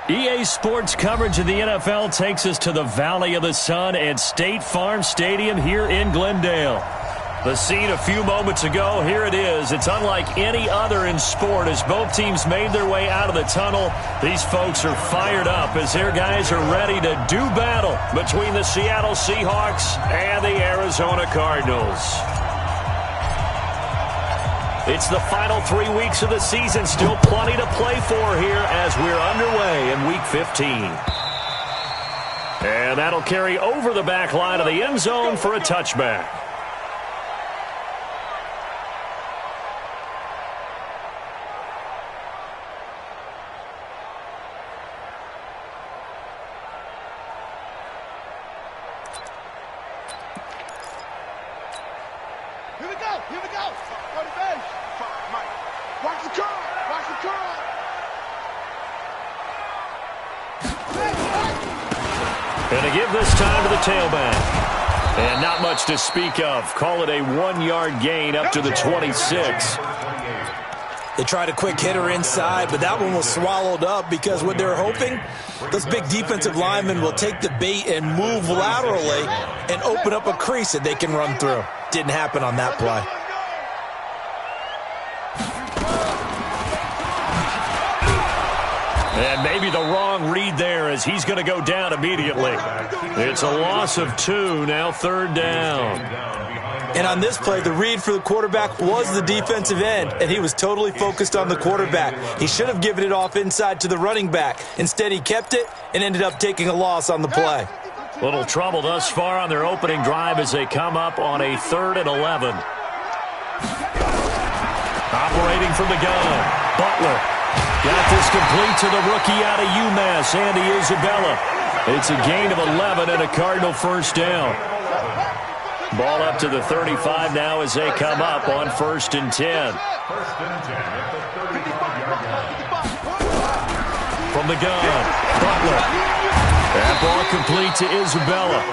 EA Sports coverage of the NFL takes us to the Valley of the Sun at State Farm Stadium here in Glendale. The scene a few moments ago, here it is. It's unlike any other in sport as both teams made their way out of the tunnel. These folks are fired up as their guys are ready to do battle between the Seattle Seahawks and the Arizona Cardinals. It's the final 3 weeks of the season. Still plenty to play for here as we're underway in Week 15. And that'll carry over the back line of the end zone for a touchback. And to give this time to the tailback. And not much to speak of. Call it a 1-yard gain up to the 26. They tried a quick hitter inside, but that one was swallowed up because what they're hoping, those big defensive linemen will take the bait and move laterally and open up a crease that they can run through. Didn't happen on that play. And maybe the wrong read there as he's going to go down immediately. It's a loss of 2, now 3rd down. And on this play, the read for the quarterback was the defensive end, and he was totally focused on the quarterback. He should have given it off inside to the running back. Instead, he kept it and ended up taking a loss on the play. Little trouble thus far on their opening drive as they come up on a 3rd and 11. Operating from the gun, Butler. Got this complete to the rookie out of UMass, Andy Isabella. It's a gain of 11 and a Cardinal first down. Ball up to the 35 now as they come up on 1st and 10. From the gun, Butler. That ball complete to Isabella.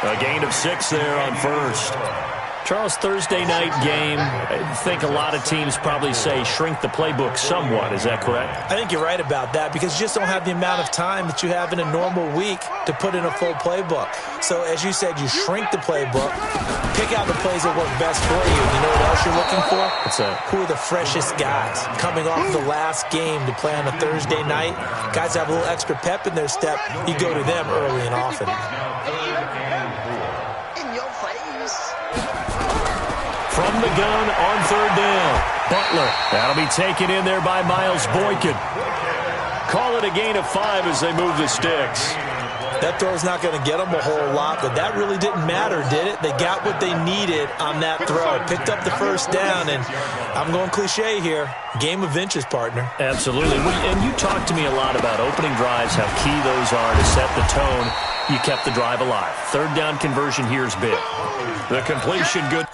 A gain of 6 there on 1st. Charles, Thursday night game, I think a lot of teams probably say shrink the playbook somewhat. Is that correct? I think you're right about that because you just don't have the amount of time that you have in a normal week to put in a full playbook. So, as you said, you shrink the playbook, pick out the plays that work best for you. You know what else you're looking for? What's that? Who are the freshest guys coming off the last game to play on a Thursday night? Guys have a little extra pep in their step. You go to them early and often. From the gun on 3rd down. Butler. That'll be taken in there by Miles Boykin. Call it a gain of 5 as they move the sticks. That throw's not going to get them a whole lot, but that really didn't matter, did it? They got what they needed on that throw. Picked up the first down, and I'm going cliche here. Game of inches, partner. Absolutely. And you talk to me a lot about opening drives, how key those are to set the tone. You kept the drive alive. 3rd down conversion here is big. The completion good.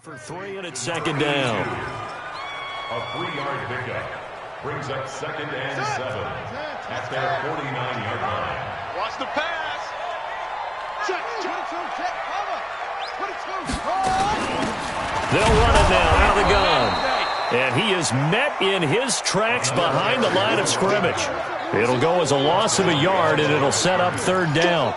For 3 and it's 2nd down. A 3-yard pickup brings up 2nd and 7 at their 49-yard line. Watch the pass. Check. 22, check, cover. 22. They'll run it now out of the gun. And he is met in his tracks behind the line of scrimmage. It'll go as a loss of a yard, and it'll set up 3rd down.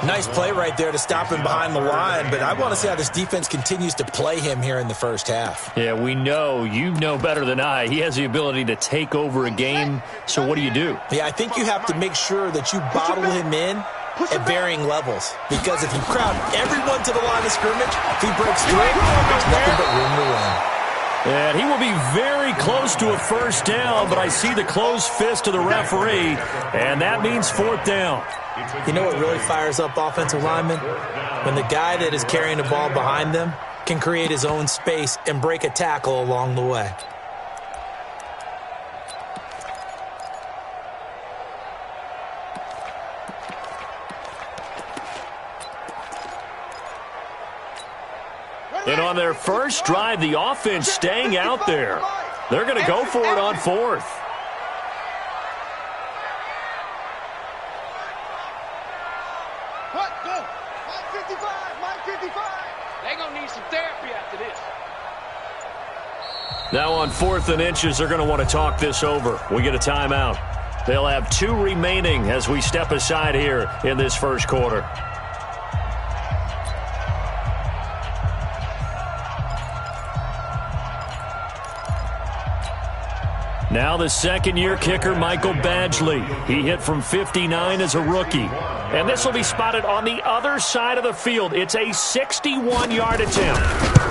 Nice play right there to stop him behind the line, but I want to see how this defense continues to play him here in the first half. Yeah, we know. You know better than I. He has the ability to take over a game, so what do you do? Yeah, I think you have to make sure that you bottle him in at varying levels, because if you crowd everyone to the line of scrimmage, if he breaks through, there's nothing but room to run. And he will be very close to a first down, but I see the closed fist of the referee, and that means fourth down. You know what really fires up offensive linemen? When the guy that is carrying the ball behind them can create his own space and break a tackle along the way. And on their first drive, the offense staying out there. They're going to go for it on fourth. What? Go. Line 55. Line 55. They're going to need some therapy after this. Now on 4th and inches, they're going to want to talk this over. We get a timeout. They'll have 2 remaining as we step aside here in this first quarter. Now the second-year kicker, Michael Badgley. He hit from 59 as a rookie. And this will be spotted on the other side of the field. It's a 61-yard attempt.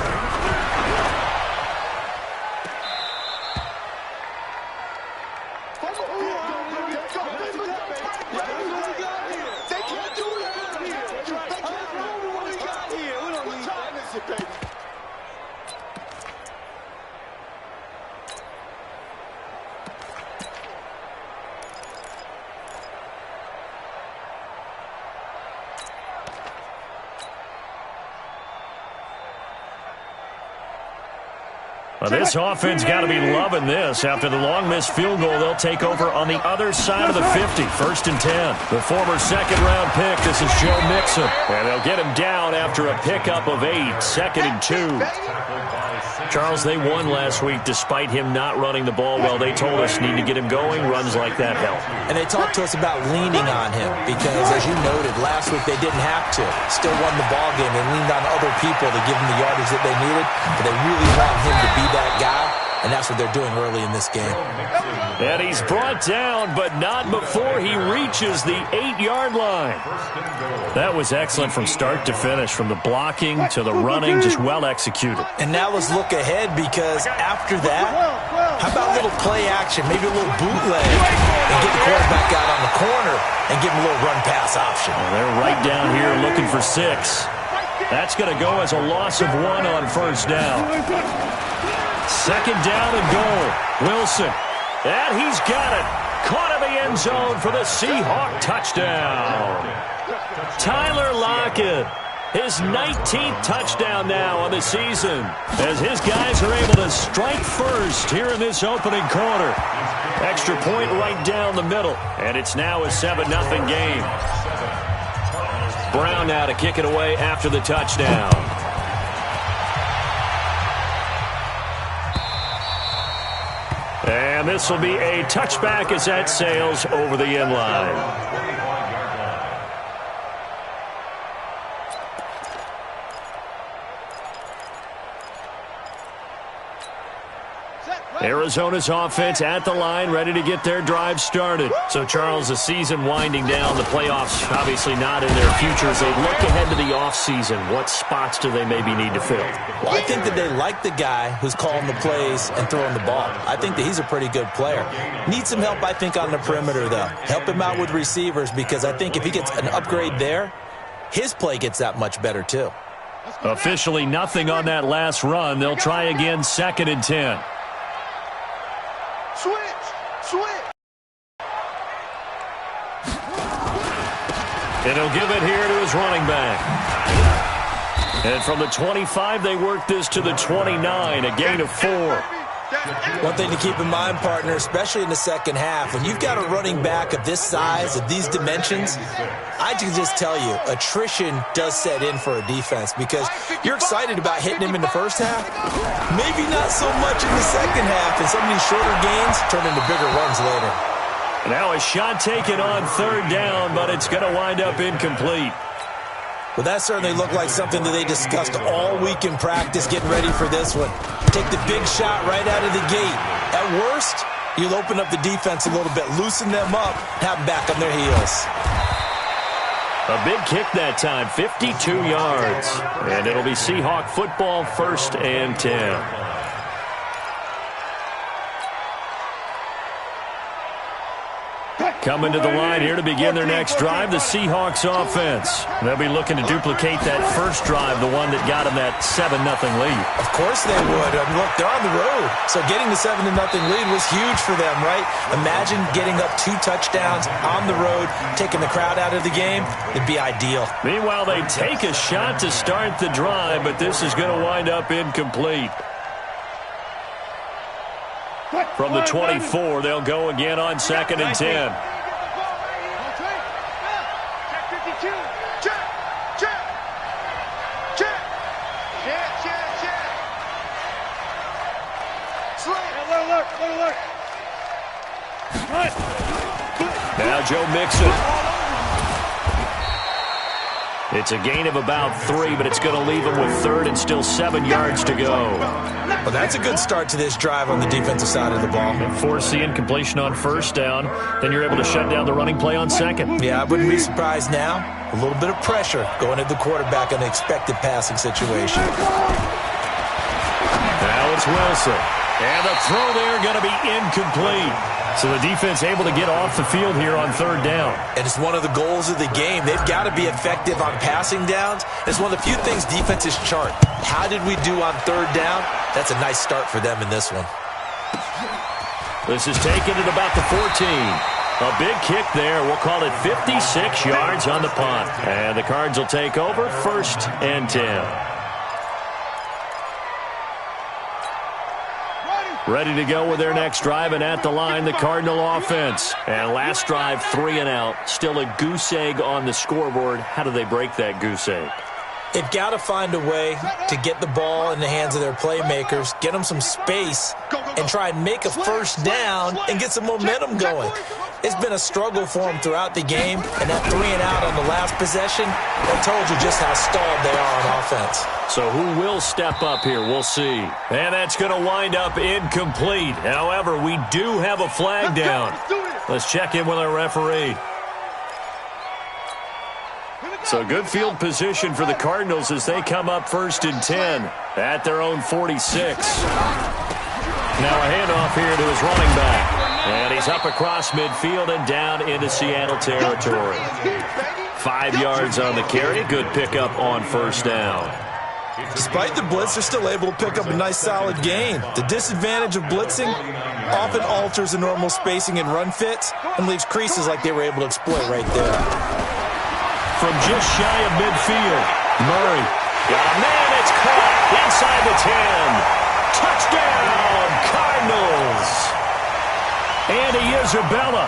Well, this offense got to be loving this. After the long missed field goal, they'll take over on the other side of the 50. 1st and 10. The former second-round pick, this is Joe Mixon. And they'll get him down after a pickup of 8. 2nd and 2. Charles, they won last week despite him not running the ball well. They told us need to get him going. Runs like that help. And they talked to us about leaning on him because, as you noted, last week they didn't have to. Still won the ball game. They leaned on other people to give them the yardage that they needed. But they really want him to be that guy, and that's what they're doing early in this game. And he's brought down, but not before he reaches the 8-yard line. That was excellent from start to finish, from the blocking to the running, just well executed. And now let's look ahead, because after that, how about a little play action, maybe a little bootleg, and get the quarterback out on the corner and give him a little run-pass option. Well, they're right down here looking for 6. That's going to go as a loss of 1 on first down. 2nd down and goal. Wilson. And he's got it. Caught in the end zone for the Seahawk touchdown. Tyler Lockett. His 19th touchdown now on the season, as his guys are able to strike first here in this opening quarter. Extra point right down the middle, and it's now a 7-0 game. Brown now to kick it away after the touchdown. And this will be a touchback as that sails over the end line. Arizona's offense at the line, ready to get their drive started. So, Charles, the season winding down, the playoffs obviously not in their future. As they look ahead to the offseason, what spots do they maybe need to fill? Well, I think that they like the guy who's calling the plays and throwing the ball. I think that he's a pretty good player. Needs some help, I think, on the perimeter, though. Help him out with receivers, because I think if he gets an upgrade there, his play gets that much better, too. Officially nothing on that last run. They'll try again, 2nd and 10. Switch! And he'll give it here to his running back. And from the 25, they work this to the 29, a gain of 4. One thing to keep in mind, partner, especially in the second half, when you've got a running back of this size, of these dimensions, I can just tell you, attrition does set in for a defense, because you're excited about hitting him in the first half, maybe not so much in the second half, and some of these shorter gains turn into bigger runs later. Now a shot taken on 3rd down, but it's going to wind up incomplete. Well, that certainly looked like something that they discussed all week in practice, getting ready for this one. Take the big shot right out of the gate. At worst, you'll open up the defense a little bit, loosen them up, have them back on their heels. A big kick that time, 52 yards. And it'll be Seahawk football, 1st and 10. Coming to the line here to begin their next drive, the Seahawks offense. They'll be looking to duplicate that first drive, the one that got them that 7-0 lead. Of course they would. I mean, look, they're on the road. So getting the 7-0 lead was huge for them, right? Imagine getting up 2 touchdowns on the road, taking the crowd out of the game. It'd be ideal. Meanwhile, they take a shot to start the drive, but this is going to wind up incomplete. From the 24, they'll go again on 2nd and 10. Now Joe Mixon. It's a gain of about 3, but it's going to leave him with 3rd and still 7 yards to go. Well, that's a good start to this drive on the defensive side of the ball. Force the incompletion on 1st down. Then you're able to shut down the running play on 2nd. Yeah, I wouldn't be surprised now. A little bit of pressure going at the quarterback in an expected passing situation. Now it's Wilson. And the throw there going to be incomplete. So the defense able to get off the field here on 3rd down. And it's one of the goals of the game. They've got to be effective on passing downs. It's one of the few things defenses chart. How did we do on 3rd down? That's a nice start for them in this one. This is taken at about the 14. A big kick there. We'll call it 56 yards on the punt. And the Cards will take over 1st and 10. Ready to go with their next drive, and at the line, the Cardinal offense. And last drive, 3 and out. Still a goose egg on the scoreboard. How do they break that goose egg? They've got to find a way to get the ball in the hands of their playmakers, get them some space, and try and make a 1st down and get some momentum going. It's been a struggle for them throughout the game, and that 3 and out on the last possession, that told you just how stalled they are on offense. So who will step up here? We'll see. And that's going to wind up incomplete. However, we do have a flag down. Let's check in with our referee. So good field position for the Cardinals as they come up 1st and 10 at their own 46. Now a handoff here to his running back. And he's up across midfield and down into Seattle territory. 5 yards on the carry. Good pickup on 1st down. Despite the blitz, they're still able to pick up a nice solid gain. The disadvantage of blitzing often alters the normal spacing and run fits and leaves creases like they were able to exploit right there. From just shy of midfield, Murray got a man. It's caught inside the 10. Touchdown, Cardinals. Andy Isabella,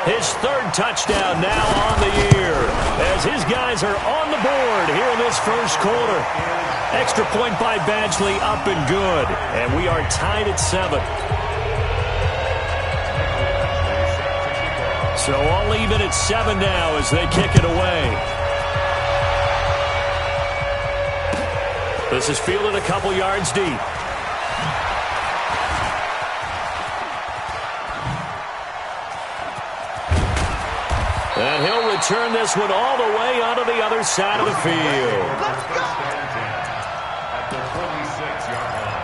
his 3rd touchdown now on the year as his guys are on the board here in this 1st quarter. Extra point by Badgley, up and good. And we are tied at 7. So all even at 7 now as they kick it away. This is fielded a couple yards deep. And he'll return this one all the way onto the other side of the field. At the 26-yard line.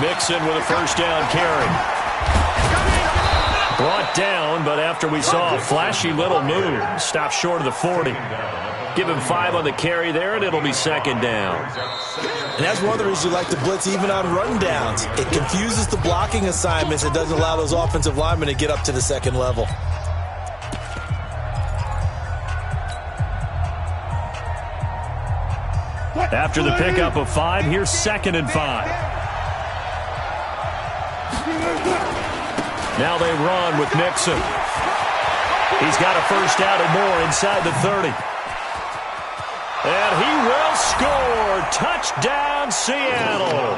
Mixon with a 1st down carry. Brought down, but after we saw a flashy little move, stopped short of the 40. Give him 5 on the carry there, and it'll be 2nd down. And that's one of the reasons you like to blitz even on rundowns. It confuses the blocking assignments. It doesn't allow those offensive linemen to get up to the 2nd level. After the pickup of 5, here's 2nd and 5. Now they run with Mixon. He's got a 1st down and more inside the 30. And he will score. Touchdown, Seattle.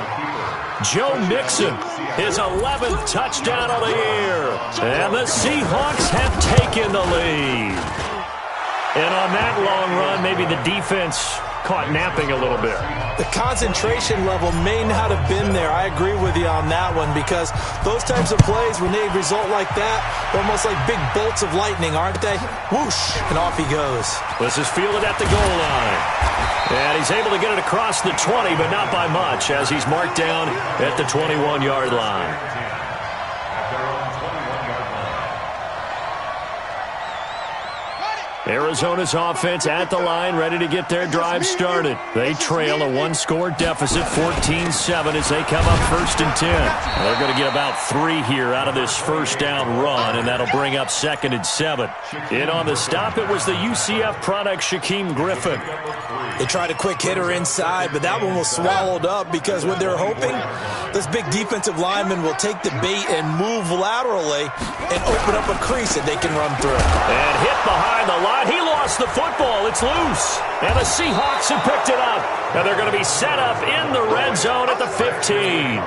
Joe Mixon, his 11th touchdown of the year. And the Seahawks have taken the lead. And on that long run, maybe the defense caught napping a little bit. The concentration level may not have been there. I agree with you on that one, because those types of plays, when they result like that, they're almost like big bolts of lightning, aren't they? Whoosh, and off he goes. This is fielded at the goal line. And he's able to get it across the 20, but not by much, as he's marked down at the 21-yard line. Arizona's offense at the line, ready to get their drive started. They trail a one-score deficit, 14-7, as they come up 1st and 10. They're going to get about 3 here out of this first down run, and that'll bring up 2nd and 7. In on the stop, it was the UCF product, Shaquem Griffin. They tried a quick hitter inside, but that one was swallowed up, because what they're hoping, this big defensive lineman will take the bait and move laterally and open up a crease that they can run through. And hit behind the line. He lost the football. It's loose. And the Seahawks have picked it up. And they're going to be set up in the red zone at the 15.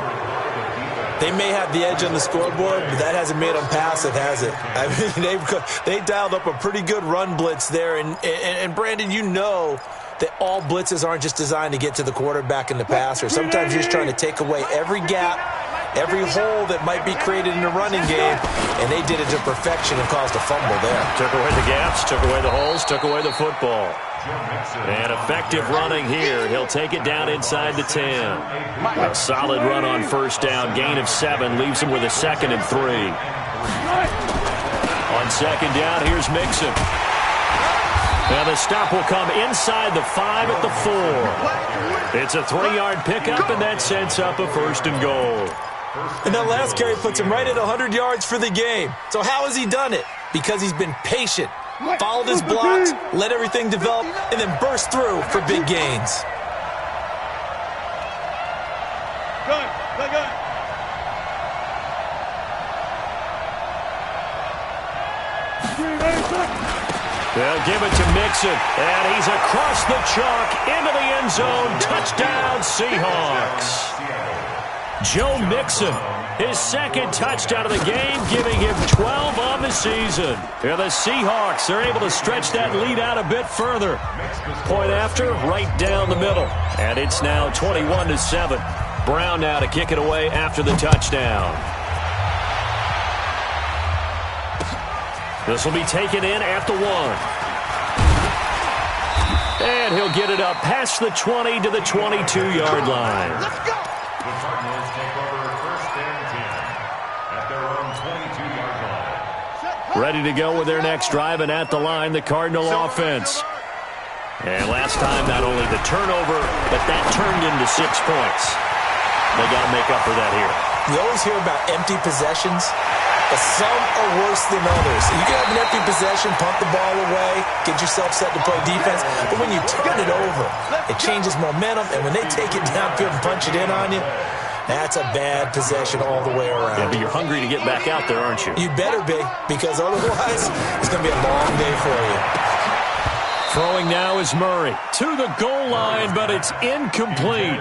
They may have the edge on the scoreboard, but that hasn't made them passive, has it? I mean, they dialed up a pretty good run blitz there. And Brandon, you know that all blitzes aren't just designed to get to the quarterback and the passer. Sometimes you're just trying to take away every gap, every hole that might be created in the running game, and they did it to perfection and caused a fumble there. Took away the gaps, took away the holes, took away the football. And effective running here. He'll take it down inside the 10. A solid run on first down. Gain of 7 leaves him with a 2nd and 3. On second down, here's Mixon. And the stop will come inside the 5 at the 4. It's a 3-yard pickup, and that sets up a 1st and goal. And that last carry puts him right at 100 yards for the game. So how has he done it? Because he's been patient, followed his blocks, let everything develop, and then burst through for big gains. Good. They'll give it to Mixon, and he's across the chalk into the end zone. Touchdown, Seahawks. Joe Mixon, his 2nd touchdown of the game, giving him 12 on the season. Here the Seahawks are able to stretch that lead out a bit further. Point after, right down the middle. And it's now 21-7. Brown now to kick it away after the touchdown. This will be taken in at the 1. And he'll get it up past the 20 to the 22-yard line. Let's go. The Cardinals take over 1st and 10 at their own 22-yard line. Ready to go with their next drive, and at the line, the Cardinal offense. And last time, not only the turnover, but that turned into 6 points. They got to make up for that here. You always hear about empty possessions, but some are worse than others. You can have an empty possession, punt the ball away, get yourself set to play defense, but when you turn it over, it changes momentum, and when they take it downfield and punch it in on you, that's a bad possession all the way around. Yeah, but you're hungry to get back out there, aren't you? You better be, because otherwise it's going to be a long day for you. Throwing now is Murray to the goal line, but it's incomplete.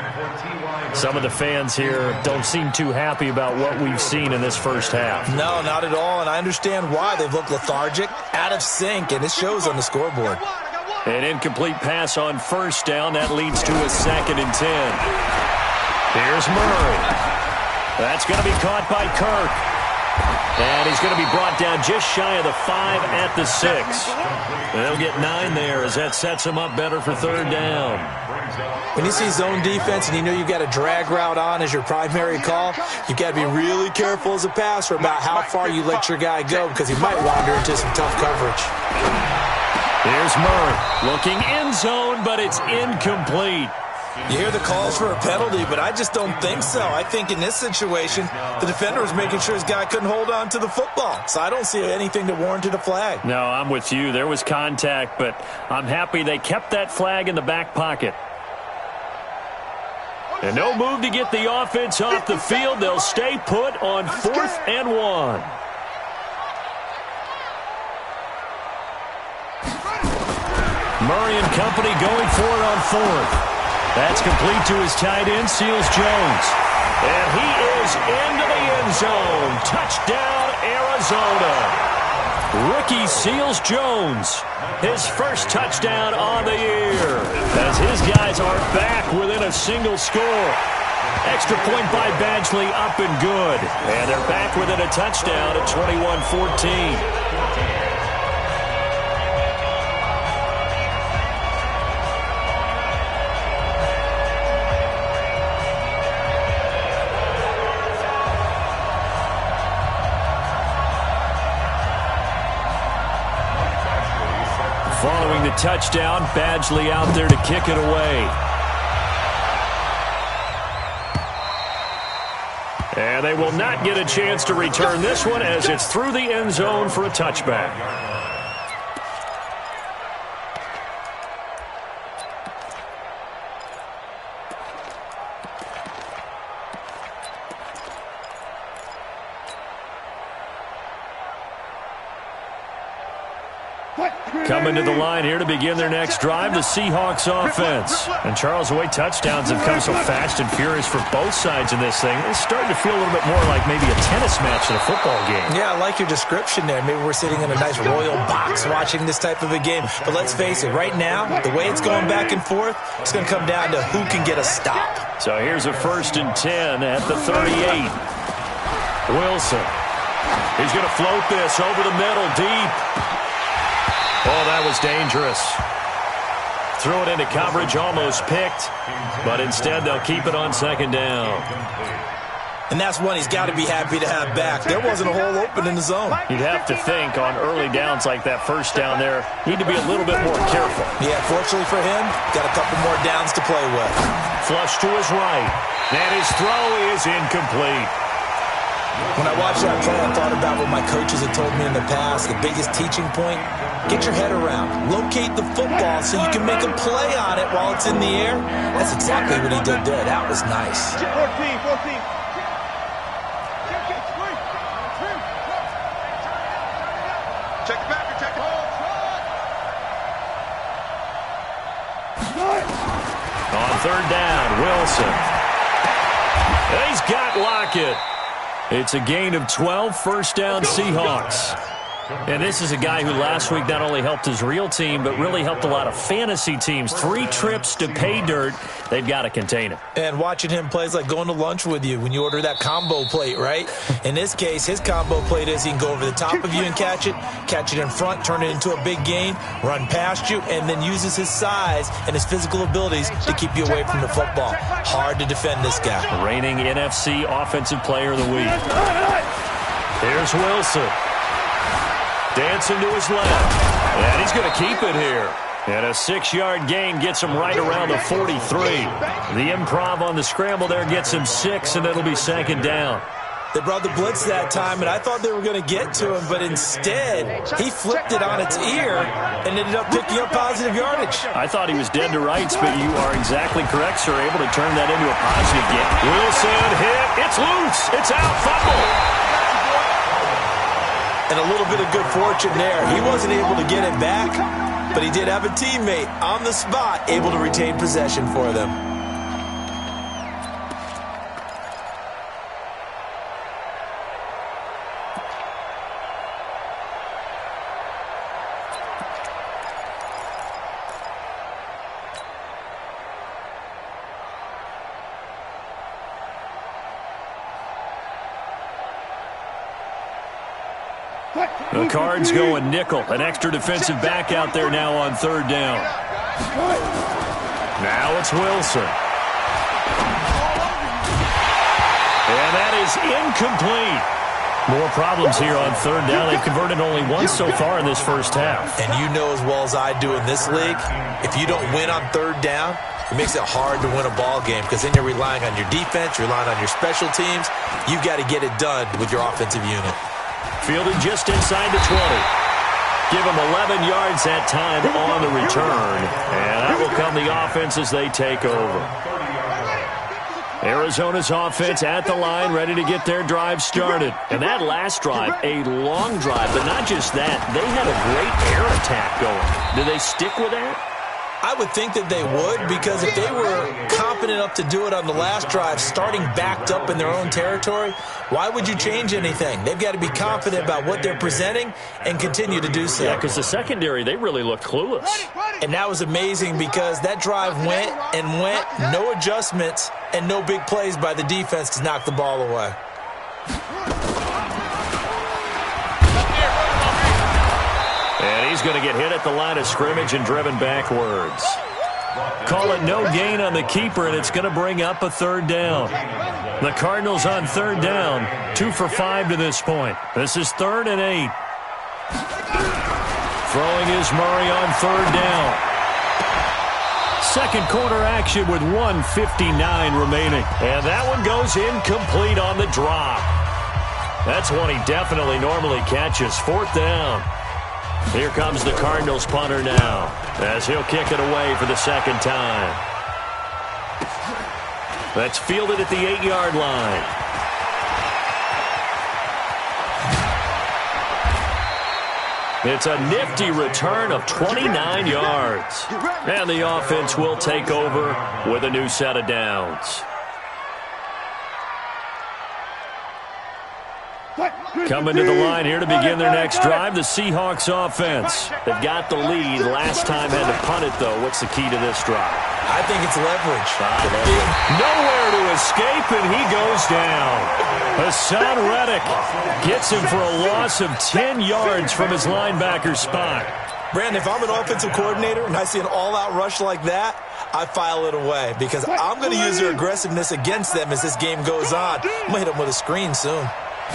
Some of the fans here don't seem too happy about what we've seen in this first half. No, not at all, and I understand why. They've looked lethargic, out of sync, and it shows on the scoreboard. An incomplete pass on first down. That leads to a 2nd and 10. Here's Murray. That's going to be caught by Kirk. And he's going to be brought down just shy of the 5 at the 6. They'll get 9 there as that sets him up better for 3rd down. When you see zone defense and you know you've got a drag route on as your primary call, you've got to be really careful as a passer about how far you let your guy go, because he might wander into some tough coverage. Here's Murray looking end zone, but it's incomplete. You hear the calls for a penalty, but I just don't think so. I think in this situation, the defender was making sure his guy couldn't hold on to the football. So I don't see anything that warranted a flag. No, I'm with you. There was contact, but I'm happy they kept that flag in the back pocket. And no move to get the offense off the field. They'll stay put on 4th and 1. Murray and company going for it on 4th. That's complete to his tight end, Seals Jones. And he is into the end zone. Touchdown, Arizona. Rookie Seals-Jones, his first touchdown on the year, as his guys are back within a single score. Extra point by Badgley, up and good. And they're back within a touchdown at 21-14. Following the touchdown, Badgley out there to kick it away. And they will not get a chance to return this one as it's through the end zone for a touchback. Coming to the line here to begin their next drive, the Seahawks offense. And Charles, the way touchdowns have come so fast and furious for both sides in this thing, it's starting to feel a little bit more like maybe a tennis match than a football game. Yeah, I like your description there. Maybe we're sitting in a nice royal box watching this type of a game. But let's face it, right now, the way it's going back and forth, it's going to come down to who can get a stop. So here's a 1st and 10 at the 38. Wilson. He's going to float this over the middle, deep. Oh, that was dangerous. Threw it into coverage, almost picked, but instead they'll keep it on 2nd down. And that's one he's got to be happy to have back. There wasn't a hole open in the zone. You'd have to think on early downs like that 1st down there, need to be a little bit more careful. Yeah, fortunately for him, got a couple more downs to play with. Flush to his right, and his throw is incomplete. When I watched that play, I thought about what my coaches had told me in the past. The biggest teaching point, get your head around. Locate the football so you can make a play on it while it's in the air. That's exactly what he did there. That was nice. 14. Check it back, check it. On 3rd down, Wilson. He's got Lockett. It's a gain of 12, 1st down Seahawks. And this is a guy who last week not only helped his real team, but really helped a lot of fantasy teams. 3 trips to pay dirt. They've got to contain him. And watching him play is like going to lunch with you when you order that combo plate, right? In this case, his combo plate is he can go over the top of you and catch it in front, turn it into a big gain, run past you, and then uses his size and his physical abilities to keep you away from the football. Hard to defend this guy. Reigning NFC Offensive Player of the Week. Here's Wilson. Dancing to his left. And he's going to keep it here. And a 6-yard gain gets him right around the 43. The improv on the scramble there gets him 6, and it'll be 2nd down. They brought the blitz that time, and I thought they were going to get to him, but instead, he flipped it on its ear and ended up picking up positive yardage. I thought he was dead to rights, but you are exactly correct, sir. Able to turn that into a positive gain. Wilson hit. It's loose. It's out. Fumble. And a little bit of good fortune there. He wasn't able to get it back, but he did have a teammate on the spot able to retain possession for them. The Cards going nickel. An extra defensive back out there now on 3rd down. Now it's Wilson. And that is incomplete. More problems here on 3rd down. They've converted only once so far in this 1st half. And you know as well as I do in this league, if you don't win on 3rd down, it makes it hard to win a ball game because then you're relying on your defense, you're relying on your special teams. You've got to get it done with your offensive unit. Fielded just inside the 20. Give him 11 yards that time on the return. And that will come the offense as they take over. Arizona's offense at the line, ready to get their drive started. And that last drive, a long drive. But not just that, they had a great air attack going. Do they stick with that? I would think that they would, because if they were confident enough to do it on the last drive, starting backed up in their own territory, why would you change anything? They've got to be confident about what they're presenting and continue to do so. Yeah, because the secondary, they really look clueless. And that was amazing because that drive went and went, no adjustments, and no big plays by the defense to knock the ball away. And he's going to get hit at the line of scrimmage and driven backwards. Call it no gain on the keeper, and it's going to bring up a third down. The Cardinals on third down, 2 for 5 to this point. This is 3rd and 8. Throwing is Murray on third down. Second quarter action with 1:59 remaining. And that one goes incomplete on the drop. That's one he definitely normally catches. 4th down. Here comes the Cardinals punter now, as he'll kick it away for the second time. That's fielded at the 8-yard line. It's a nifty return of 29 yards. And the offense will take over with a new set of downs. Coming to the line here to begin their next drive, the Seahawks offense. They've got the lead. Last time had to punt it, though. What's the key to this drive? I think it's leverage. Nowhere to escape, and he goes down. Hassan Reddick gets him for a loss of 10 yards from his linebacker spot. Brandon, if I'm an offensive coordinator and I see an all-out rush like that, I file it away because I'm going to use their aggressiveness against them as this game goes on. I'm going to hit them with a screen soon.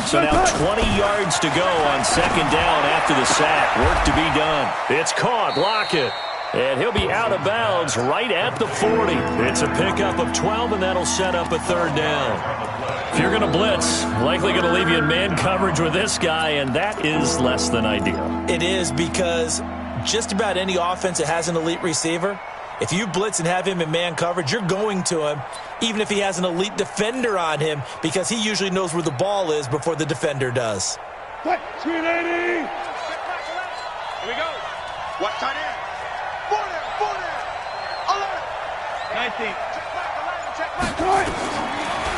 So now 20 yards to go on second down after the sack. Work to be done. It's caught. Lockett. And he'll be out of bounds right at the 40. It's a pickup of 12, and that'll set up a third down. If you're going to blitz, likely going to leave you in man coverage with this guy, and that is less than ideal. It is, because just about any offense that has an elite receiver, if you blitz and have him in man coverage, you're going to him, even if he has an elite defender on him, because he usually knows where the ball is before the defender does. Screen 80. Here we go. What tight end? 40. Alert. 19.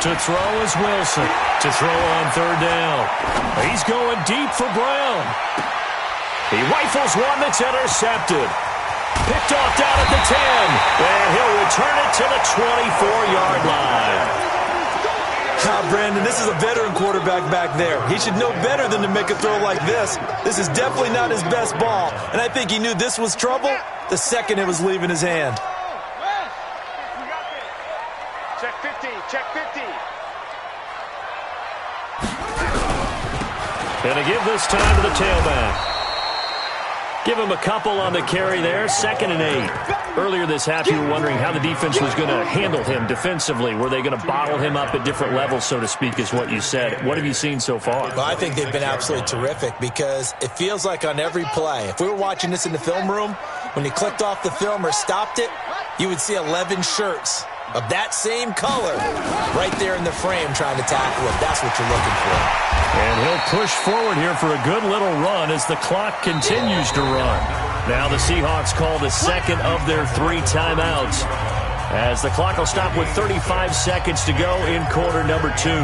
To throw is Wilson. To throw on third down. He's going deep for Brown. He rifles one that's intercepted. Picked off down at the 10. And he'll return it to the 24-yard line. Brandon, this is a veteran quarterback back there. He should know better than to make a throw like this. This is definitely not his best ball. And I think he knew this was trouble the second it was leaving his hand. Check 50. Check 50. And to give this time to the tailback. Give him a couple on the carry there. 2nd and 8. Earlier this half, you were wondering how the defense was going to handle him defensively. Were they going to bottle him up at different levels, so to speak, is what you said. What have you seen so far? Well, I think they've been absolutely terrific because it feels like on every play, if we were watching this in the film room, when you clicked off the film or stopped it, you would see 11 shirts of that same color right there in the frame trying to tackle it. That's what you're looking for. And he'll push forward here for a good little run as the clock continues to run. Now the Seahawks call the second of their 3 timeouts as the clock will stop with 35 seconds to go in quarter number 2. 55.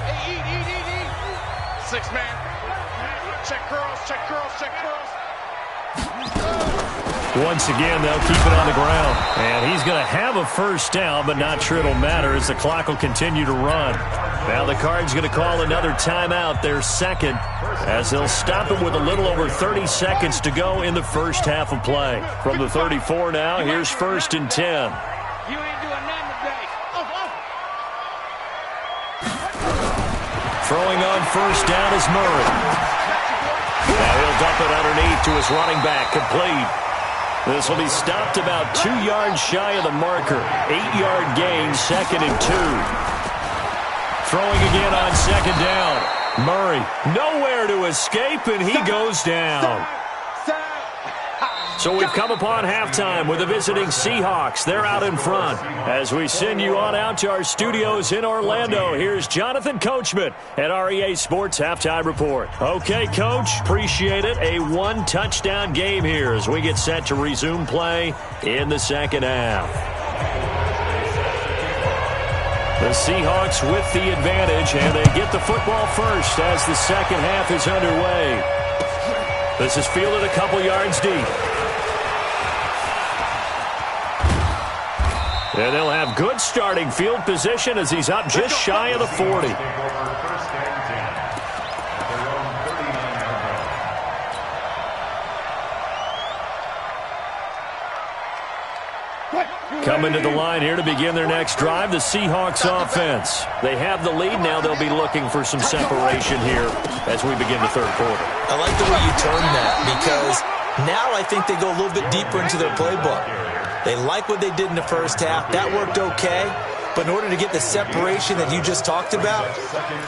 Hey, eat. 6 man. Check curls. Once again, they'll keep it on the ground. And he's going to have a first down, but not sure it'll matter as the clock will continue to run. Now the Cards going to call another timeout, their second, as they'll stop it with a little over 30 seconds to go in the first half of play. From the 34 now, here's 1st and 10. You ain't doing nothing today. Throwing on first down is Murray. Now he'll dump it underneath to his running back, complete. This will be stopped about 2 yards shy of the marker. 8-yard gain, 2nd and 2. Throwing again on 2nd down. Murray, nowhere to escape, and he goes down. So So we've come upon halftime with the visiting Seahawks. They're out in front. As we send you on out to our studios in Orlando, here's Jonathan Coachman at REA Sports Halftime Report. Okay, Coach, appreciate it. A one-touchdown game here as we get set to resume play in the second half. The Seahawks with the advantage, and they get the football first as the second half is underway. This is fielded a couple yards deep. And they'll have good starting field position as he's up just shy of the 40. Coming to the line here to begin their next drive, the Seahawks offense. They have the lead. Now they'll be looking for some separation here as we begin the third quarter. I like the way you termed that because now I think they go a little bit deeper into their playbook. They like what they did in the first half. That worked okay. But in order to get the separation that you just talked about,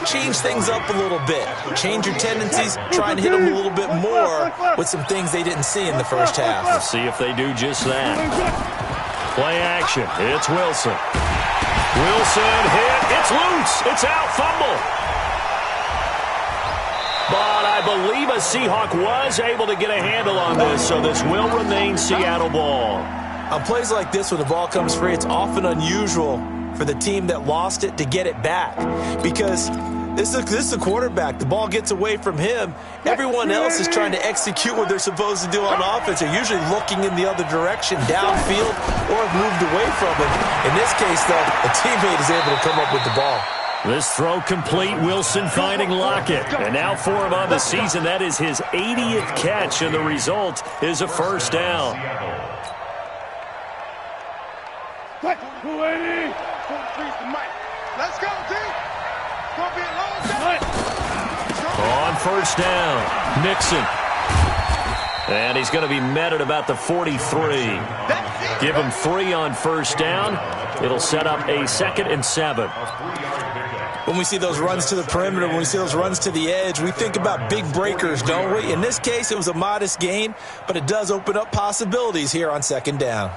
change things up a little bit. Change your tendencies. Try and hit them a little bit more with some things they didn't see in the first half. Let's see if they do just that. Play action. It's Wilson. Wilson hit. It's loose. It's out. Fumble. But I believe a Seahawk was able to get a handle on this, so this will remain Seattle ball. On plays like this, when the ball comes free, it's often unusual for the team that lost it to get it back because this is the quarterback. The ball gets away from him. Everyone else is trying to execute what they're supposed to do on offense. They're usually looking in the other direction, downfield, or have moved away from him. In this case, though, a teammate is able to come up with the ball. This throw complete. Wilson finding Lockett. And now for him on the season. That is his 80th catch, and the result is a first down. Let's go, D. Gonna be a long time. On first down, Nixon. And he's going to be met at about the 43. Give him 3 on first down. It'll set up a 2nd and 7. When we see those runs to the perimeter, when we see those runs to the edge, we think about big breakers, don't we? In this case, it was a modest gain, but it does open up possibilities here on second down.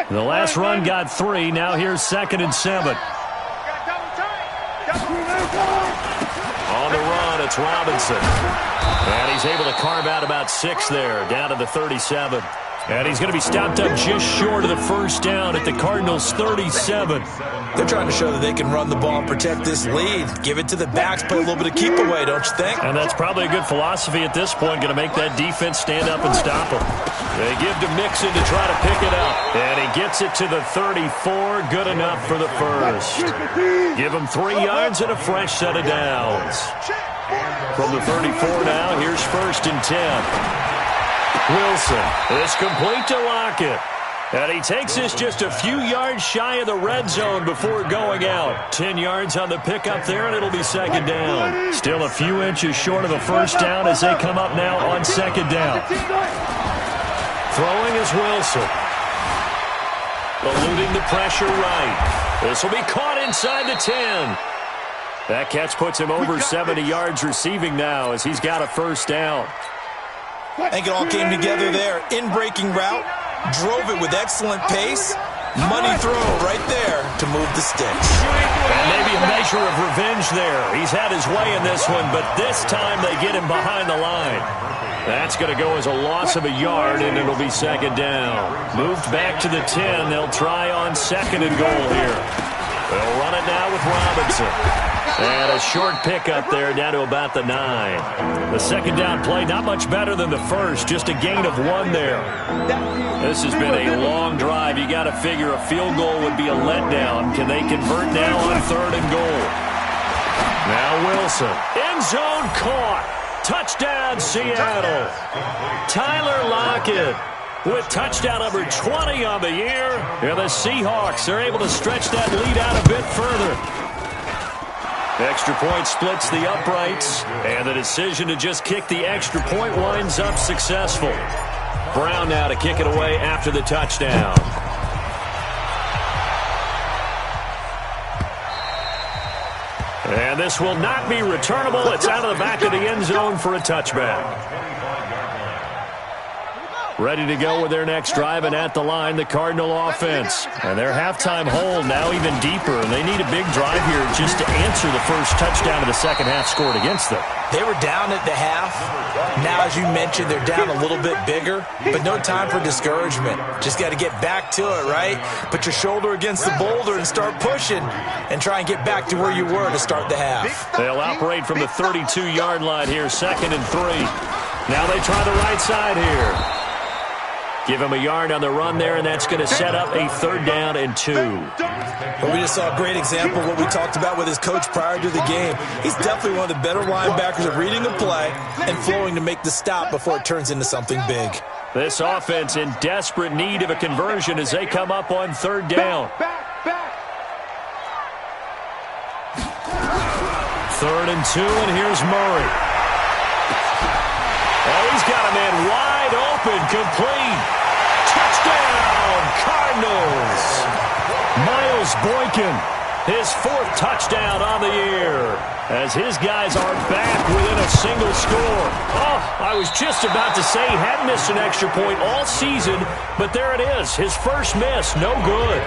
The last run got 3. Now here's 2nd and 7. On the run, it's Robinson. And he's able to carve out about 6 there, down to the 37. And he's going to be stopped up just short of the first down at the Cardinals' 37. They're trying to show that they can run the ball and protect this lead. Give it to the backs, play a little bit of keep away, don't you think? And that's probably a good philosophy at this point, going to make that defense stand up and stop them. They give to Mixon to try to pick it up. And he gets it to the 34, good enough for the first. Give him 3 yards and a fresh set of downs. From the 34 now, here's 1st and 10. Wilson is complete to Lockett. And he takes this just a few yards shy of the red zone before going out. 10 yards on the pickup there, and it'll be 2nd down. Still a few inches short of a first down as they come up now on 2nd down. Throwing is Wilson. Eluding the pressure right. This will be caught inside the 10. That catch puts him over 70 yards receiving now as he's got a first down. I think it all came together there. In-breaking route, drove it with excellent pace. Money throw right there to move the sticks. And maybe a measure of revenge there. He's had his way in this one, but this time they get him behind the line. That's going to go as a loss of a yard, and it'll be 2nd down. Moved back to the 10. They'll try on 2nd and goal here. They'll run it now with Robinson. And a short pickup there down to about the 9. The 2nd down play, not much better than the first, just a gain of 1 there. This has been a long drive. You got to figure a field goal would be a letdown. Can they convert now on 3rd and goal? Now Wilson. End zone caught. Touchdown, Seattle. Tyler Lockett with touchdown number 20 on the year. And the Seahawks are able to stretch that lead out a bit further. Extra point splits the uprights, and the decision to just kick the extra point winds up successful. Brown now to kick it away after the touchdown. And this will not be returnable. It's out of the back of the end zone for a touchback. Ready to go with their next drive, and at the line, the Cardinal offense. And their halftime hold now even deeper, and they need a big drive here just to answer the first touchdown of the second half scored against them. They were down at the half. Now, as you mentioned, they're down a little bit bigger, but no time for discouragement. Just got to get back to it, right? Put your shoulder against the boulder and start pushing and try and get back to where you were to start the half. They'll operate from the 32-yard line here, 2nd and 3. Now they try the right side here. Give him a yard on the run there, and that's going to set up a 3rd down and 2. Well, we just saw a great example of what we talked about with his coach prior to the game. He's definitely one of the better linebackers at reading the play and flowing to make the stop before it turns into something big. This offense in desperate need of a conversion as they come up on 3rd down. 3rd and 2, and here's Murray. Oh, he's got a man wide open, complete. Touchdown, Cardinals. Miles Boykin, his 4th touchdown on the year, as his guys are back within a single score. Oh, I was just about to say he hadn't missed an extra point all season, but there it is, his first miss, no good.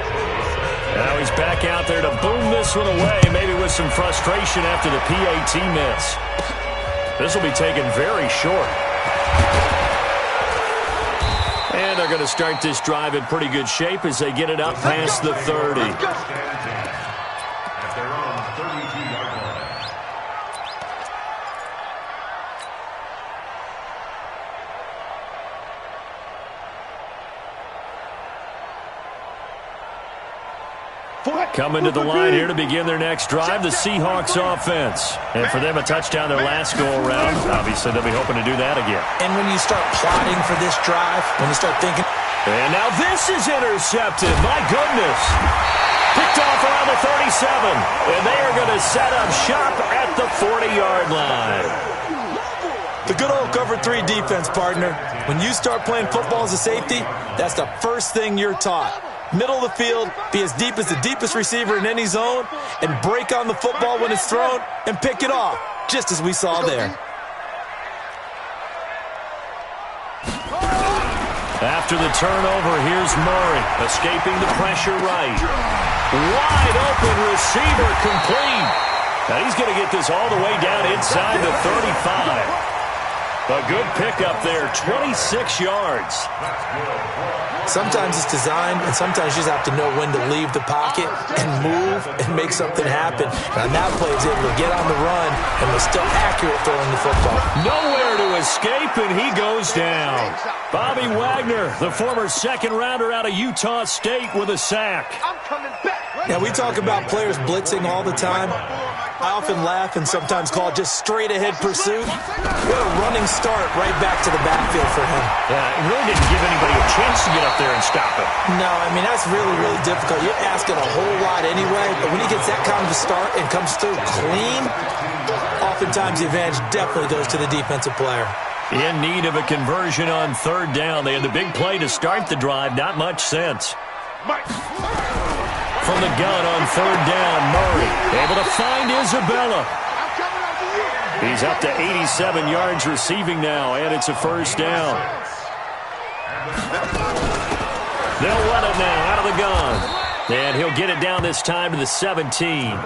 Now he's back out there to boom this one away, maybe with some frustration after the PAT miss. This will be taken very short. And they're going to start this drive in pretty good shape as they get it up past the 30. At their own 32-yard line. Coming to the line here to begin their next drive, the Seahawks offense. And for them, a touchdown their last go-around. Obviously, they'll be hoping to do that again. And when you start plotting for this drive, when you start thinking... And now this is intercepted. My goodness. Picked off around the 37. And they are going to set up shop at the 40-yard line. The good old cover 3 defense, partner. When you start playing football as a safety, that's the first thing you're taught. Middle of the field, be as deep as the deepest receiver in any zone, and break on the football when it's thrown and pick it off, just as we saw there. After the turnover, here's Murray, escaping the pressure right. Wide open receiver, complete. Now he's going to get this all the way down inside the 35. A good pickup there, 26 yards. Sometimes it's designed, and sometimes you just have to know when to leave the pocket and move and make something happen. And on that play, he's able to get on the run and was still accurate throwing the football. Nowhere to escape, and he goes down. Bobby Wagner, the former second-rounder out of Utah State, with a sack. I'm coming back. Now, we talk about players blitzing all the time. I often laugh and sometimes call it just straight-ahead pursuit. What a running start right back to the backfield for him. Yeah, it really didn't give anybody a chance to get up there and stop him. No, I mean, that's really, really difficult. You're asking a whole lot anyway, but when he gets that kind of a start and comes through clean, oftentimes the advantage definitely goes to the defensive player. In need of a conversion on 3rd down. They had the big play to start the drive. Not much sense. From the gun on 3rd down, Murray able to find Isabella. He's up to 87 yards receiving now, and it's a 1st down. They'll run it now out of the gun. And he'll get it down this time to the 17.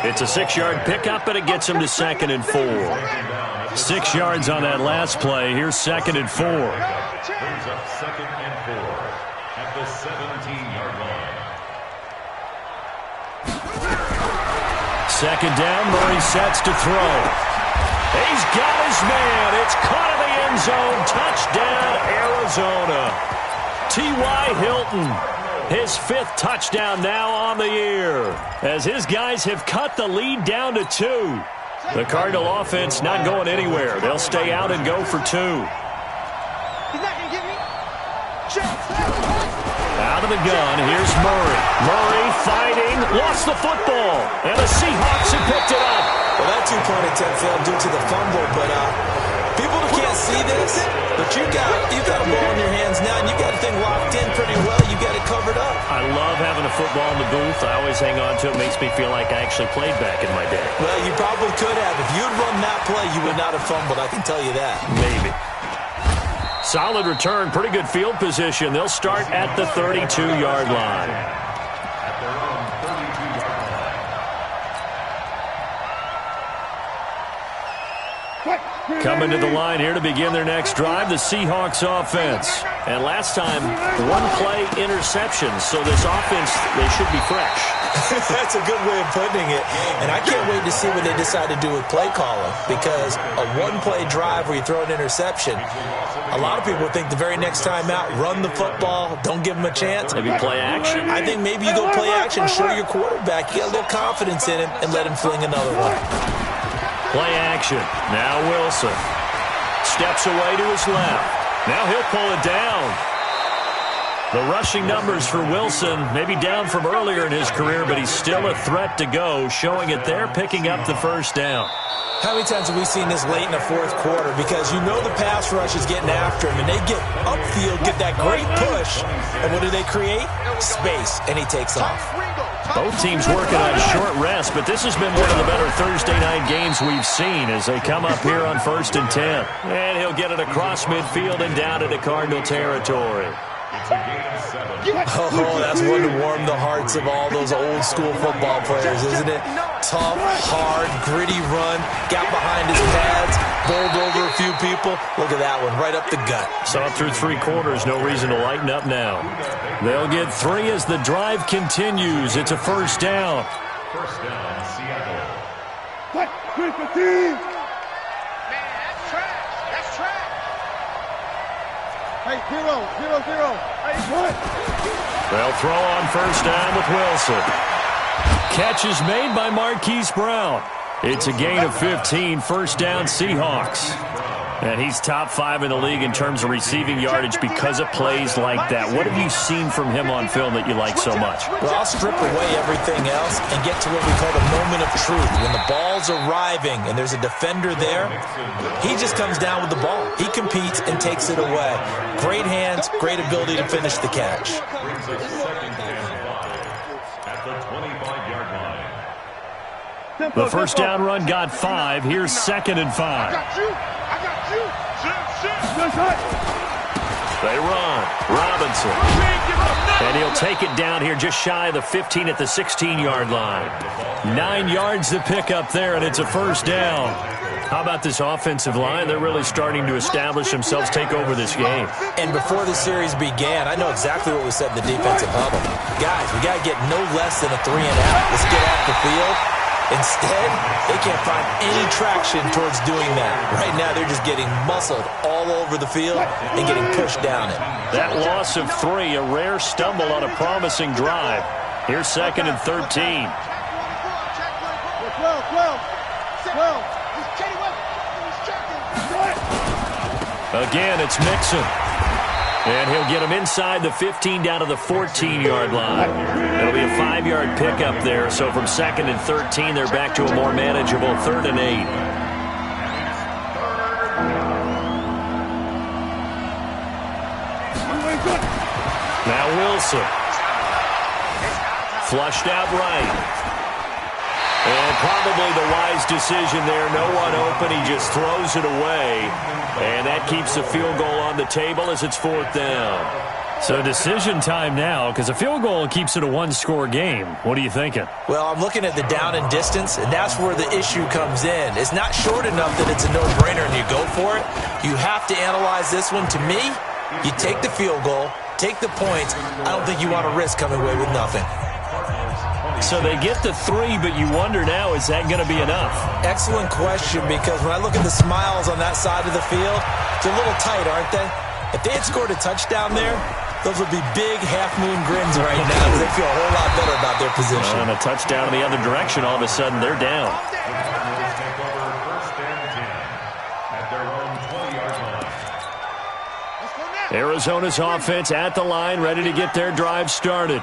It's a 6-yard pickup, and it gets him to 2nd and 4. 6 yards on that last play. Here's 2nd and 4. Brings up 2nd and 4 at the 17-yard line. 2nd down, Murray sets to throw. He's got his man. It's caught in the end zone. Touchdown, Arizona. T.Y. Hilton, his 5th touchdown now on the year, as his guys have cut the lead down to 2. The Cardinal offense not going anywhere. They'll stay out and go for 2. He's not going to get me. Out of the gun, here's Murray. Murray fighting, lost the football, and the Seahawks have picked it up. Well, that 2-point attempt failed due to the fumble, but people who can't see this, but you got a ball in your hands now, and you got the thing locked in pretty well. You got it covered up. I love having a football in the booth. I always hang on to it. Makes me feel like I actually played back in my day. Well, you probably could have. If you'd run that play, you would not have fumbled. I can tell you that. Maybe. solid return, pretty good field position. They'll start at the 32-yard line. At their own 32-yard line. Coming to the line here to begin their next drive, the Seahawks offense. And last time, one-play interception, so this offense, they should be fresh. That's a good way of putting it. And I can't wait to see what they decide to do with play calling, because a one-play drive where you throw an interception, a lot of people think the very next time out, run the football, don't give them a chance. Maybe play action? I think maybe you go play action, show your quarterback, you get a little confidence in him, and let him fling another one. Play action. Now Wilson steps away to his left. Now he'll pull it down. The rushing numbers for Wilson, maybe down from earlier in his career, but he's still a threat to go, showing it there, picking up the first down. How many times have we seen this late in the fourth quarter? Because you know the pass rush is getting after him, and they get upfield, get that great push, and what do they create? Space, and he takes off. Both teams working on short rest, but this has been one of the better Thursday night games we've seen as they come up here on 1st and 10. And he'll get it across midfield and down into Cardinal territory. It's a gain of 7. Oh, that's one to warm the hearts of all those old school football players, isn't it? Tough, hard, gritty run, got behind his pads, bowled over a few people. Look at that one, right up the gut. Saw it through 3 quarters, no reason to lighten up now. They'll get 3 as the drive continues. It's a first down. First down, Seattle. Man, that's trash. That's trash. Hey, 0-0-0. Hey, what? They'll throw on first down with Wilson. Catch is made by Marquise Brown. It's a gain of 15, first down Seahawks. And he's top 5 in the league in terms of receiving yardage because of plays like that. What have you seen from him on film that you like so much? Well, I'll strip away everything else and get to what we call the moment of truth. When the ball's arriving and there's a defender there, he just comes down with the ball. He competes and takes it away. Great hands, great ability to finish the catch. Brings us second and 5 at the 25-yard line. The first down run got 5. Here's 2nd and 5. I got you. They run. Robinson. And he'll take it down here just shy of the 15 at the 16-yard line. 9 yards to pick up there, and it's a first down. How about this offensive line? They're really starting to establish themselves, take over this game. And before the series began, I know exactly what was said in the defensive huddle. Guys, we got to get no less than a 3-and-out. Let's get off the field. Instead, they can't find any traction towards doing that. Right now, they're just getting muscled all over the field and getting pushed down it. That loss of 3, a rare stumble on a promising drive. Here's 2nd and 13. 12. Again, it's Mixon. And he'll get him inside the 15 down to the 14-yard line. It'll be a 5-yard pickup there. So from 2nd and 13, they're back to a more manageable 3rd and 8. Now Wilson. Flushed out right. And probably the wise decision there. No one open. He just throws it away. And that keeps the field goal on the table as it's 4th down. So decision time now, because a field goal keeps it a 1-score game. What are you thinking? Well, I'm looking at the down and distance, and that's where the issue comes in. It's not short enough that it's a no-brainer and you go for it. You have to analyze this one. To me, you take the field goal, take the points. I don't think you want to risk coming away with nothing. So they get the 3, but you wonder now, is that going to be enough? Excellent question, because when I look at the smiles on that side of the field, they're a little tight, aren't they? If they had scored a touchdown there, those would be big half-moon grins right now because they feel a whole lot better about their position. And a touchdown in the other direction, all of a sudden they're down. Take over 1st and 10 at their own 20-yard line. Arizona's offense at the line, ready to get their drive started.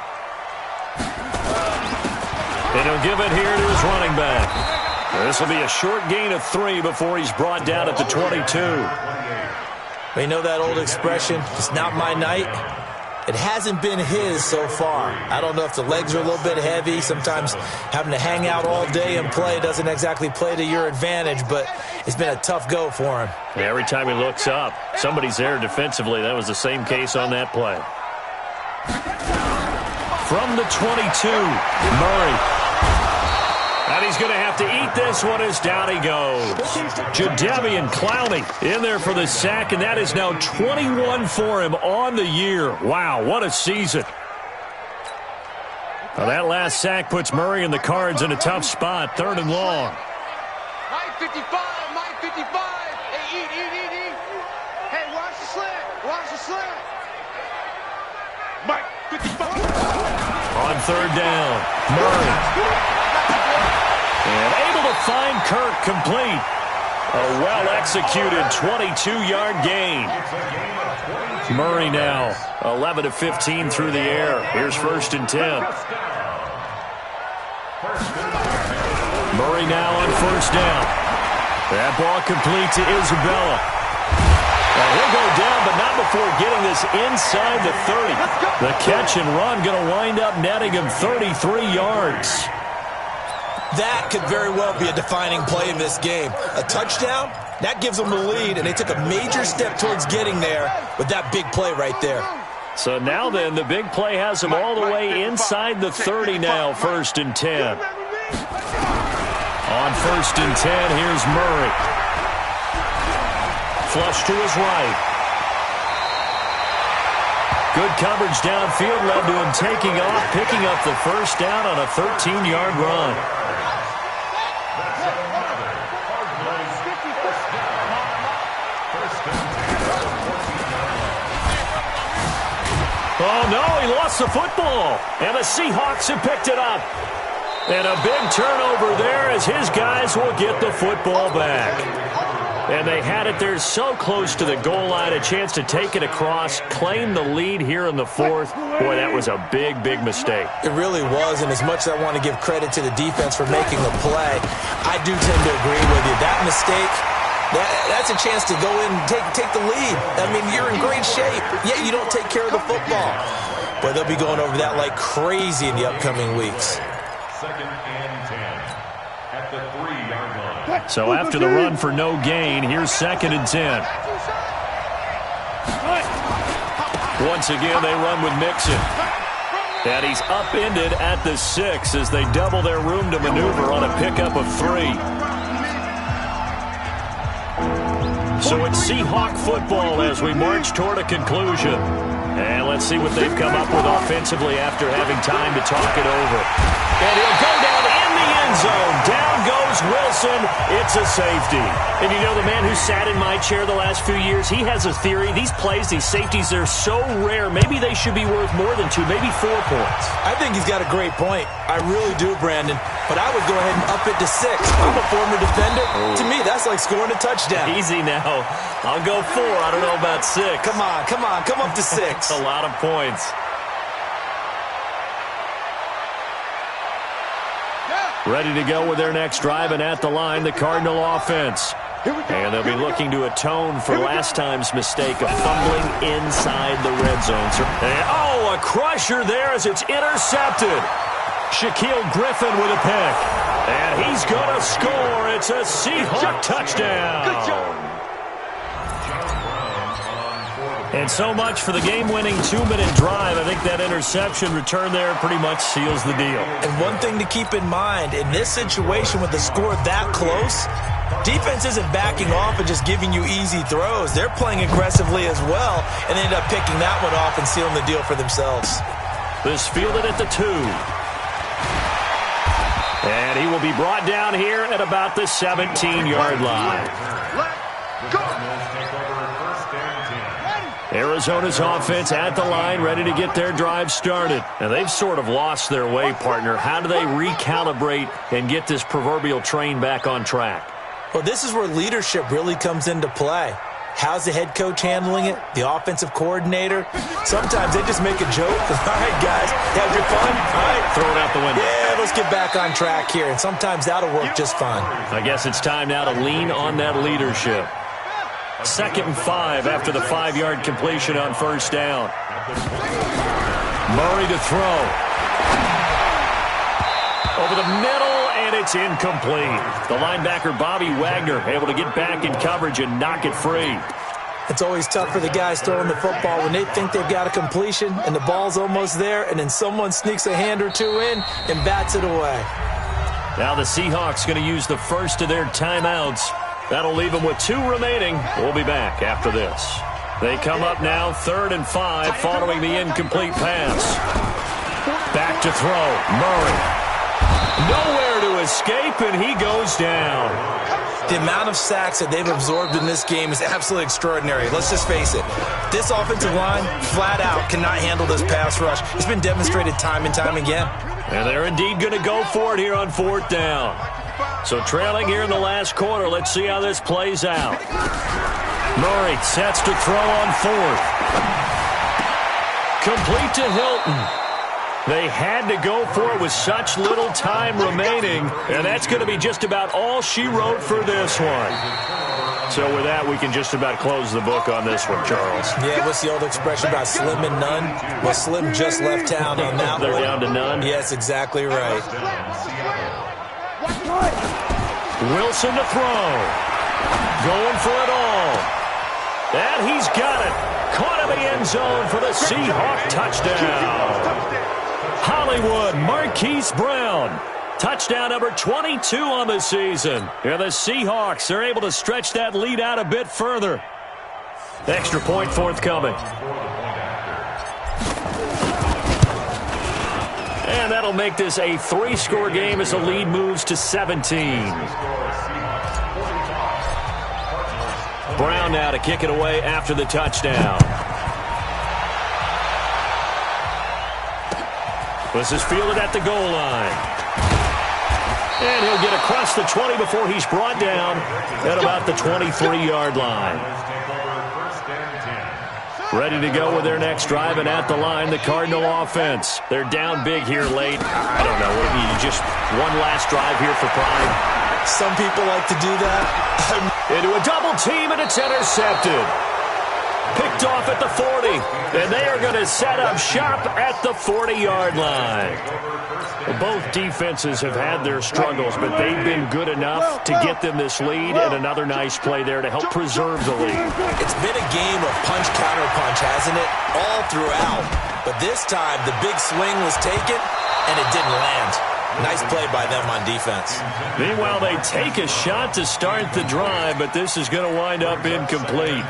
And he'll give it here to his running back. This will be a short gain of 3 before he's brought down at the 22. You know that old expression, it's not my night? It hasn't been his so far. I don't know if the legs are a little bit heavy. Sometimes having to hang out all day and play doesn't exactly play to your advantage, but it's been a tough go for him. Yeah, every time he looks up, somebody's there defensively. That was the same case on that play. From the 22, Murray. And he's going to have to eat this one as down he goes. Jadeveon Clowney in there for the sack, and that is now 21 for him on the year. Wow, what a season. Now that last sack puts Murray and the Cards in a tough spot, 3rd and long. Mike 55, Mike 55. Hey, eat. Hey, watch the slant. Mike 55. On 3rd down, Murray. And able to find Kirk complete. A well-executed 22-yard gain. Murray now 11 of 15 through the air. Here's 1st and 10. Murray now on 1st down. That ball complete to Isabella. Now he'll go down, but not before getting this inside the 30. The catch and run going to wind up netting him 33 yards. That could very well be a defining play in this game. A touchdown, that gives them the lead, and they took a major step towards getting there with that big play right there. So now then, the big play has him all the way inside the 30 now, 1st and 10. On 1st and 10, here's Murray. Flush to his right. Good coverage downfield led to him taking off, picking up the 1st down on a 13-yard run. Oh, no, he lost the football. And the Seahawks have picked it up. And a big turnover there as his guys will get the football back. And they had it there so close to the goal line, a chance to take it across, claim the lead here in the 4th. Boy, that was a big, big mistake. It really was, and as much as I want to give credit to the defense for making the play, I do tend to agree with you. That mistake, that's a chance to go in and take the lead. I mean, you're in great shape, yet you don't take care of the football. But they'll be going over that like crazy in the upcoming weeks. 2nd and 10 at the 3-yard line. So after the run for no gain, here's 2nd and 10. Once again, they run with Mixon. And he's upended at the 6 as they double their room to maneuver on a pickup of 3. So it's Seahawk football as we march toward a conclusion. And let's see what they've come up with offensively after having time to talk it over. And he'll go down in the end zone. Down goes Wilson. It's a safety. And you know, the man who sat in my chair the last few years, he has a theory. These plays, these safeties, they're so rare. Maybe they should be worth more than 2, maybe 4 points. I think he's got a great point. I really do, Brandon. But I would go ahead and up it to 6. I'm a former defender. Oh. To me, that's like scoring a touchdown. Easy now. I'll go 4. I don't know about 6. Come on. Come up to 6. That's a lot of points. Ready to go with their next drive, and at the line, the Cardinal offense. And they'll be looking to atone for last time's mistake of fumbling inside the red zone. And, a crusher there as it's intercepted. Shaquille Griffin with a pick. And he's going to score. It's a Seahawk touchdown. Good job. And so much for the game-winning 2-minute drive. I think that interception return there pretty much seals the deal. And one thing to keep in mind, in this situation with the score that close, defense isn't backing off and just giving you easy throws. They're playing aggressively as well and end up picking that one off and sealing the deal for themselves. This fielded at the 2. And he will be brought down here at about the 17-yard line. Let's go. Arizona's offense at the line, ready to get their drive started. And they've sort of lost their way, partner. How do they recalibrate and get this proverbial train back on track? Well, this is where leadership really comes into play. How's the head coach handling it? The offensive coordinator? Sometimes they just make a joke. All right, guys, have your fun. All right. Throw it out the window. Yeah, let's get back on track here. And sometimes that'll work just fine. I guess it's time now to lean on that leadership. 2nd and 5 after the 5-yard completion on 1st down. Murray to throw. Over the middle, and it's incomplete. The linebacker, Bobby Wagner, able to get back in coverage and knock it free. It's always tough for the guys throwing the football when they think they've got a completion and the ball's almost there, and then someone sneaks a hand or two in and bats it away. Now the Seahawks going to use the first of their timeouts. That'll leave them with 2 remaining. We'll be back after this. They come up now 3rd and 5 following the incomplete pass. Back to throw. Murray. Nowhere to escape, and he goes down. The amount of sacks that they've absorbed in this game is absolutely extraordinary. Let's just face it. This offensive line, flat out, cannot handle this pass rush. It's been demonstrated time and time again. And they're indeed going to go for it here on 4th down. So trailing here in the last quarter, let's see how this plays out. Murray sets to throw on 4th. Complete to Hilton. They had to go for it with such little time remaining, and that's going to be just about all she wrote for this one. So with that, we can just about close the book on this one, Charles. Yeah, what's the old expression about slim and none? Well, Slim just left town on that one. They're down to none? Yes, exactly right. Wilson to throw. Going for it all. And he's got it. Caught in the end zone for the Seahawk touchdown. Hollywood Marquise Brown. Touchdown number 22 on the season. And the Seahawks are able to stretch that lead out a bit further. Extra point forthcoming. And that'll make this a 3-score game as the lead moves to 17. Brown now to kick it away after the touchdown. This is fielded at the goal line. And he'll get across the 20 before he's brought down at about the 23-yard line. Ready to go with their next drive, and at the line, the Cardinal offense. They're down big here late. I don't know, what do you just one last drive here for pride? Some people like to do that. Into a double team, and it's intercepted. Picked off at the 40, and they are going to set up shop at the 40-yard line. Well, both defenses have had their struggles, but they've been good enough to get them this lead, and another nice play there to help preserve the lead. It's been a game of punch-counter-punch, hasn't it? All throughout. But this time, the big swing was taken, and it didn't land. Nice play by them on defense. Meanwhile, they take a shot to start the drive, but this is going to wind up incomplete.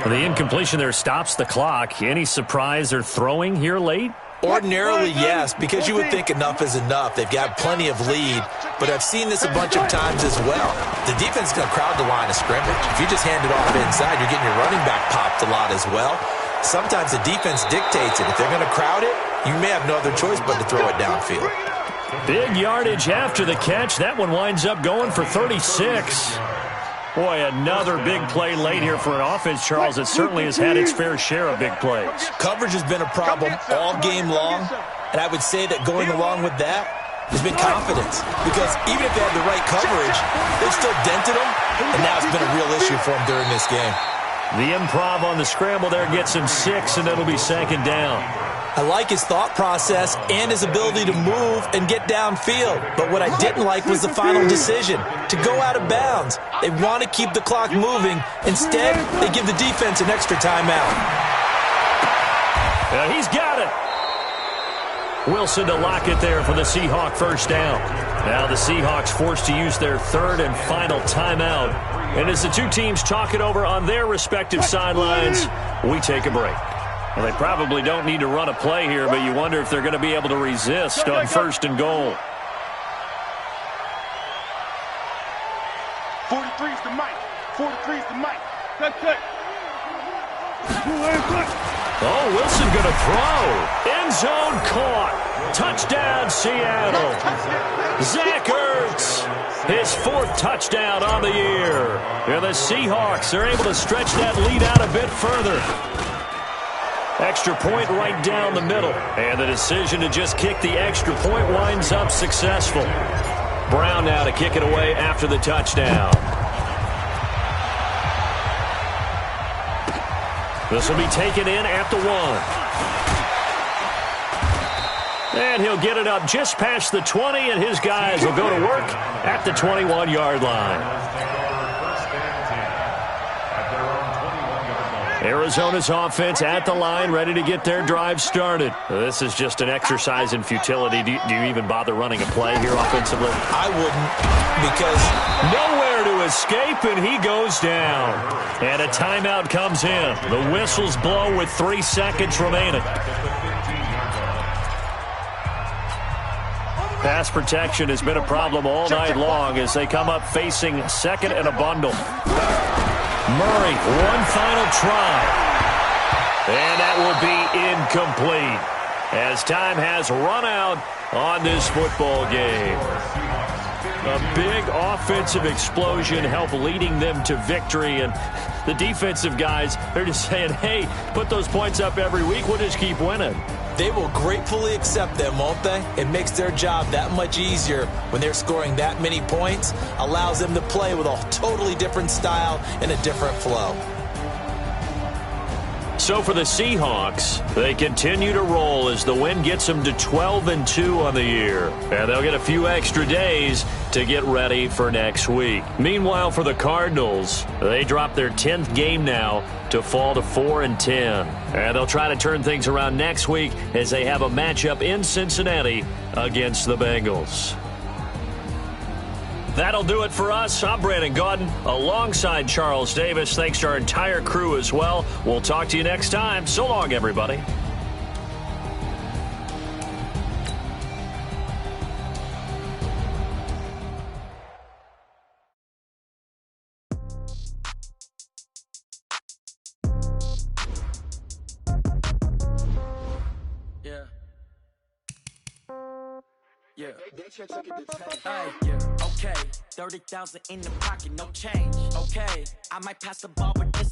The incompletion there stops the clock. Any surprise they're throwing here late? Ordinarily, yes, because you would think enough is enough. They've got plenty of lead, but I've seen this a bunch of times as well. The defense is going to crowd the line of scrimmage. If you just hand it off inside, you're getting your running back popped a lot as well. Sometimes the defense dictates it. If they're going to crowd it, you may have no other choice but to throw it downfield. Big yardage after the catch. That one winds up going for 36. Boy, another big play late here for an offense, Charles, that certainly has had its fair share of big plays. Coverage has been a problem all game long, and I would say that going along with that has been confidence. Because even if they had the right coverage, they've still dented them, and now it's been a real issue for them during this game. The improv on the scramble there gets him 6, and it'll be 2nd down. I like his thought process and his ability to move and get downfield. But what I didn't like was the final decision, to go out of bounds. They want to keep the clock moving. Instead, they give the defense an extra timeout. Yeah, he's got it. Wilson to lock it there for the Seahawk 1st down. Now the Seahawks forced to use their 3rd and final timeout. And as the two teams talk it over on their respective sidelines, we take a break. Well, they probably don't need to run a play here, but you wonder if they're going to be able to resist on 1st and goal. 43's the mic. 43's the mic. Cut. Oh, Wilson going to throw. End zone caught. Touchdown, Seattle. Zach Ertz, his 4th touchdown on the year. And the Seahawks are able to stretch that lead out a bit further. Extra point right down the middle. And the decision to just kick the extra point winds up successful. Brown now to kick it away after the touchdown. This will be taken in at the 1. And he'll get it up just past the 20, and his guys will go to work at the 21-yard line. Arizona's offense at the line, ready to get their drive started. This is just an exercise in futility. Do you even bother running a play here offensively? I wouldn't, because nowhere to escape, and he goes down. And a timeout comes in. The whistles blow with 3 seconds remaining. Pass protection has been a problem all night long as they come up facing second and a bundle. Murray, one final try. And that will be incomplete as time has run out on this football game. A big offensive explosion helped leading them to victory, and the defensive guys, they're just saying, hey, put those points up every week, we'll just keep winning. They will gratefully accept them, won't they? It makes their job that much easier when they're scoring that many points, allows them to play with a totally different style and a different flow. So for the Seahawks, they continue to roll as the win gets them to 12-2 on the year. And they'll get a few extra days to get ready for next week. Meanwhile, for the Cardinals, they drop their 10th game now to fall to 4-10. And they'll try to turn things around next week as they have a matchup in Cincinnati against the Bengals. That'll do it for us. I'm Brandon Gaudin alongside Charles Davis. Thanks to our entire crew as well. We'll talk to you next time. So long, everybody. Okay, 30,000 in the pocket, no change. Okay, I might pass the ball, but this